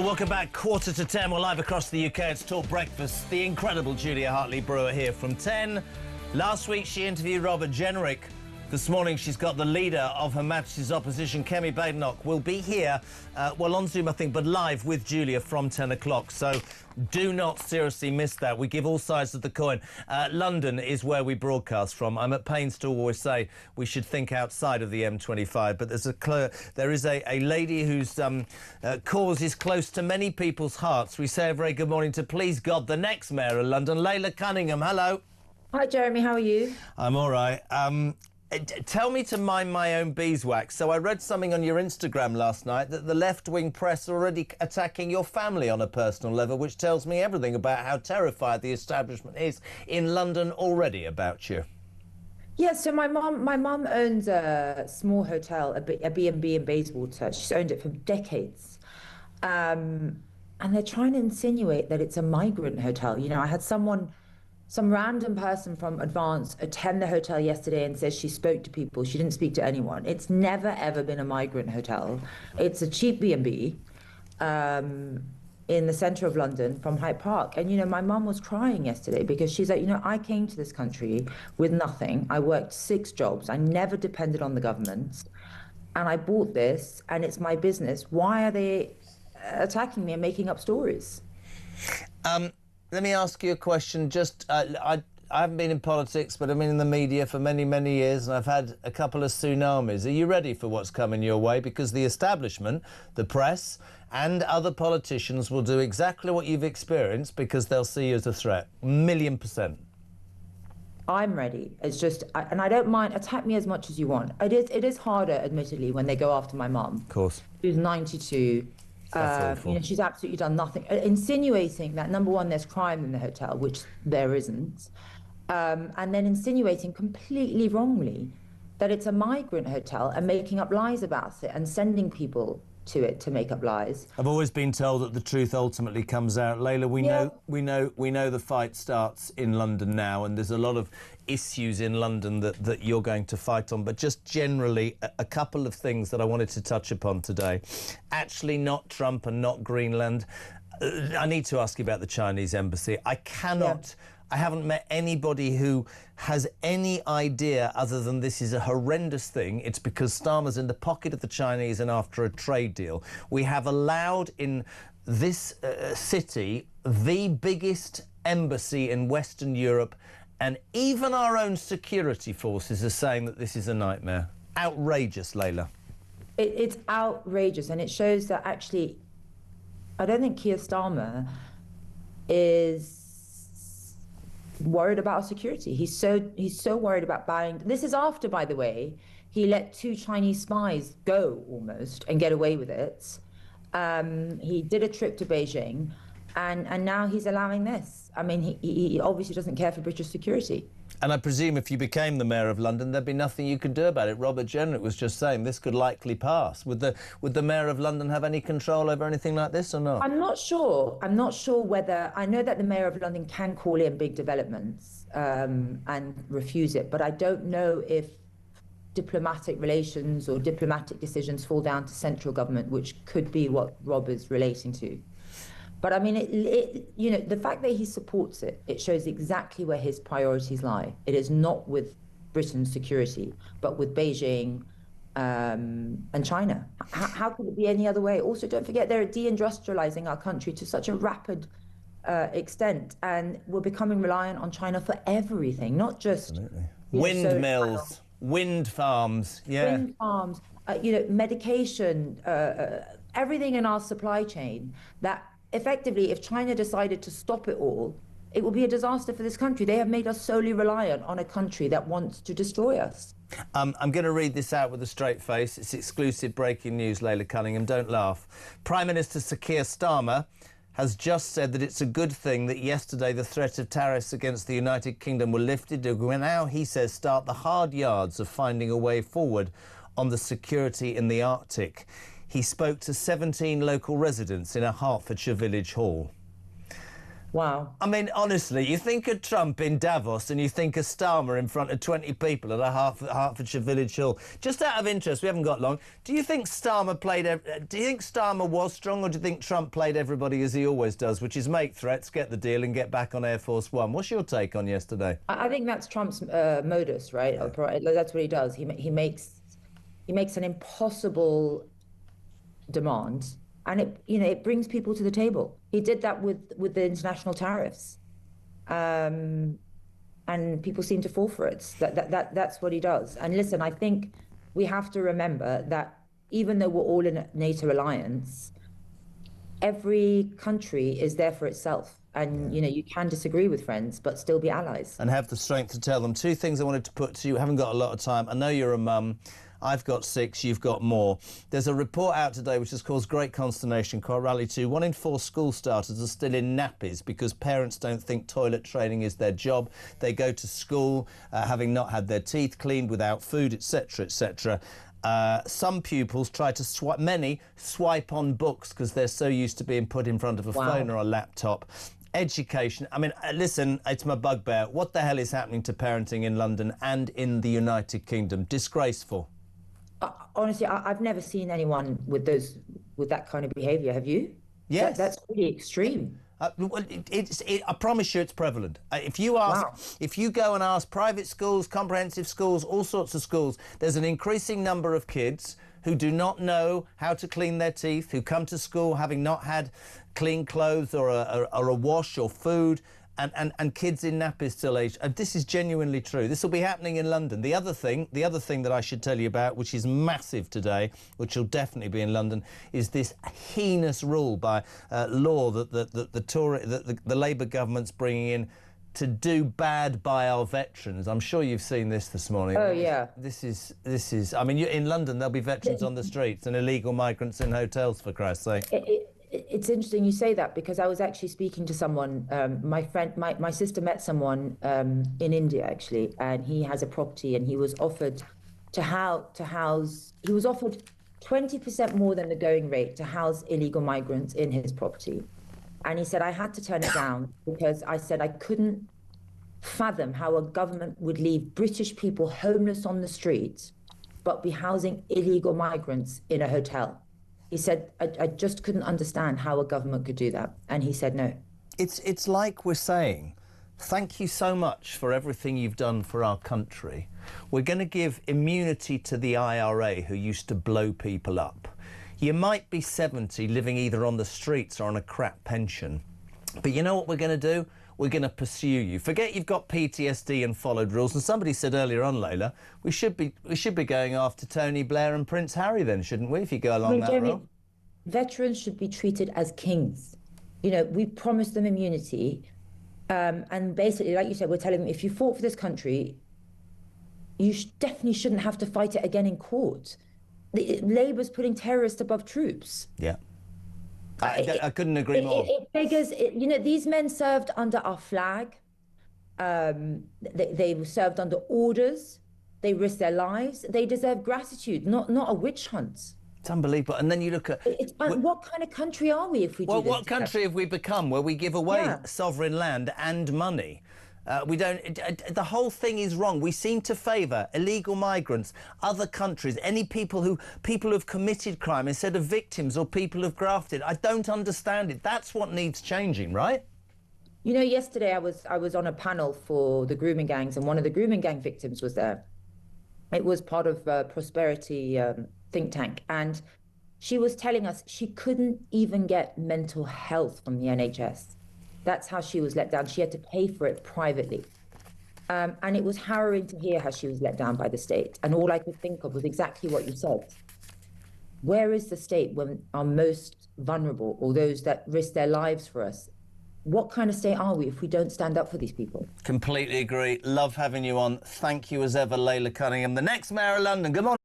Welcome back. 10:15. We're live across the UK. It's Talk Breakfast. The incredible Julia Hartley-Brewer here from 10. Last week she interviewed Robert Jenrick. This morning she's got the leader of Her Majesty's Opposition, Kemi Badenoch, will be here, well, on Zoom, I think, but live with Julia from 10 o'clock. So do not seriously miss that. We give all sides of the coin. London is where we broadcast from. I'm at pains to always say we should think outside of the M25, but there is a lady whose cause is close to many people's hearts. We say a very good morning to, please God, the next Mayor of London, Laila Cunningham. Hello. Hi, Jeremy. How are you? I'm all right. Tell me to mind my own beeswax. So I read something on your Instagram last night that the left-wing press are already attacking your family on a personal level, which tells me everything about how terrified the establishment is in London already about you. Yeah, so my mum owns a small hotel, a B&B in Bayswater. She's owned it for decades. And they're trying to insinuate that it's a migrant hotel. You know, I had some random person from Advance attend the hotel yesterday and says she spoke to people. She didn't speak to anyone. It's never, ever been a migrant hotel. It's a cheap B&B in the centre of London from Hyde Park. And, you know, my mum was crying yesterday because she's like, you know, I came to this country with nothing. I worked 6 jobs. I never depended on the government. And I bought this and it's my business. Why are they attacking me and making up stories? Let me ask you a question. Just, I haven't been in politics, but I've been in the media for many, many years, and I've had a couple of tsunamis. Are you ready for what's coming your way? Because the establishment, the press, and other politicians will do exactly what you've experienced because they'll see you as a threat. 1,000,000%. I'm ready. It's just, and I don't mind, attack me as much as you want. It is harder, admittedly, when they go after my mum. Of course. Who's 92. You know, she's absolutely done nothing. Insinuating that, number one, there's crime in the hotel, which there isn't. And then insinuating completely wrongly that it's a migrant hotel and making up lies about it and sending people to it to make up lies. I've always been told that the truth ultimately comes out. Laila, we know the fight starts in London now, and there's a lot of issues in London that you're going to fight on, but just generally a couple of things that I wanted to touch upon today. Actually, not Trump and not Greenland. I need to ask you about the Chinese embassy. I haven't met anybody who has any idea other than this is a horrendous thing. It's because Starmer's in the pocket of the Chinese and after a trade deal. We have allowed in this city the biggest embassy in Western Europe, and even our own security forces are saying that this is a nightmare. Outrageous, Laila. It's outrageous, and it shows that actually, I don't think Keir Starmer is worried about our security. He's so worried about buying. This is after, by the way, he let 2 Chinese spies go almost and get away with it. He did a trip to Beijing, and now he's allowing this. I mean, he obviously doesn't care for British security. And I presume if you became the Mayor of London, there'd be nothing you could do about it. Robert Jenrick was just saying this could likely pass. Would the Mayor of London have any control over anything like this or not? I'm not sure. I'm not sure whether... I know that the Mayor of London can call in big developments and refuse it, but I don't know if diplomatic relations or diplomatic decisions fall down to central government, which could be what Rob is relating to. But I mean, you know, the fact that he supports it, it shows exactly where his priorities lie. It is not with Britain's security, but with Beijing and China. How could it be any other way? Also, don't forget, they're deindustrializing our country to such a rapid extent, and we're becoming reliant on China for everything, not just windmills, wind farms, wind farms, you know, medication, everything in our supply chain that. Effectively, if China decided to stop it all, it would be a disaster for this country. They have made us solely reliant on a country that wants to destroy us. I'm going to read this out with a straight face. It's exclusive breaking news, Laila Cunningham. Don't laugh. Prime Minister Sir Keir Starmer has just said that it's a good thing that yesterday the threat of tariffs against the United Kingdom were lifted to now, he says, start the hard yards of finding a way forward on the security in the Arctic. He spoke to 17 local residents in a Hertfordshire village hall. Wow. I mean, honestly, you think of Trump in Davos and you think of Starmer in front of 20 people at a Hertfordshire village hall. Just out of interest, we haven't got long. Do you think Starmer was strong, or do you think Trump played everybody as he always does, which is make threats, get the deal and get back on Air Force One? What's your take on yesterday? I think that's Trump's modus, right? That's what he does. He makes an impossible demand, and it brings people to the table. He did that with the international tariffs, and people seem to fall for it. That's what he does. And listen, I think we have to remember that even though we're all in a NATO alliance, every country is there for itself. And, you can disagree with friends, but still be allies. And have the strength to tell them. Two things I wanted to put to you. I haven't got a lot of time. I know you're a mum. I've got 6, you've got more. There's a report out today which has caused great consternation, Rally 2. 1 in 4 school starters are still in nappies because parents don't think toilet training is their job. They go to school having not had their teeth cleaned, without food, etc., etc. Some pupils try to swipe on books because they're so used to being put in front of a phone or a laptop. Education. I mean, listen, it's my bugbear. What the hell is happening to parenting in London and in the United Kingdom? Disgraceful. Honestly, I've never seen anyone with that kind of behaviour. Have you? Yes. That's pretty extreme. I promise you it's prevalent. If you go and ask private schools, comprehensive schools, all sorts of schools, there's an increasing number of kids who do not know how to clean their teeth, who come to school having not had clean clothes or a wash or food, and kids in nappies till age. This is genuinely true. This will be happening in London. The other thing that I should tell you about, which is massive today, which will definitely be in London, is this heinous rule by law that the Labour government's bringing in to do bad by our veterans. I'm sure you've seen this morning. Oh, yeah. This is. I mean, in London there'll be veterans on the streets and illegal migrants in hotels, for Christ's sake. It's interesting you say that, because I was actually speaking to someone. My sister met someone in India actually, and he has a property, and he was offered to house. He was offered 20% more than the going rate to house illegal migrants in his property, and he said, I had to turn it down because I said I couldn't fathom how a government would leave British people homeless on the streets, but be housing illegal migrants in a hotel. He said, I just couldn't understand how a government could do that. And he said no. It's like we're saying, thank you so much for everything you've done for our country. We're going to give immunity to the IRA who used to blow people up. You might be 70 living either on the streets or on a crap pension. But you know what we're going to do? We're going to pursue you. Forget you've got PTSD and followed rules. And somebody said earlier on, Laila, we should be going after Tony Blair and Prince Harry then, shouldn't we, if you go along that road? Veterans should be treated as kings. We promised them immunity. And basically, like you said, we're telling them, if you fought for this country, you definitely shouldn't have to fight it again in court. Labour's putting terrorists above troops. Yeah. I couldn't agree more. It figures, these men served under our flag. They served under orders. They risked their lives. They deserve gratitude, not a witch hunt. It's unbelievable. And then you look at... what kind of country are we if we do this? Well, what country have we become where we give away sovereign land and money? We don't... the whole thing is wrong. We seem to favour illegal migrants, other countries, any people who've committed crime instead of victims or people who've grafted. I don't understand it. That's what needs changing, right? Yesterday I was on a panel for the grooming gangs, and one of the grooming gang victims was there. It was part of Prosperity think tank, and she was telling us she couldn't even get mental health from the NHS. That's how she was let down. She had to pay for it privately. And it was harrowing to hear how she was let down by the state. And all I could think of was exactly what you said. Where is the state when our most vulnerable, or those that risk their lives for us? What kind of state are we if we don't stand up for these people? Completely agree. Love having you on. Thank you as ever, Laila Cunningham. The next Mayor of London. Good morning.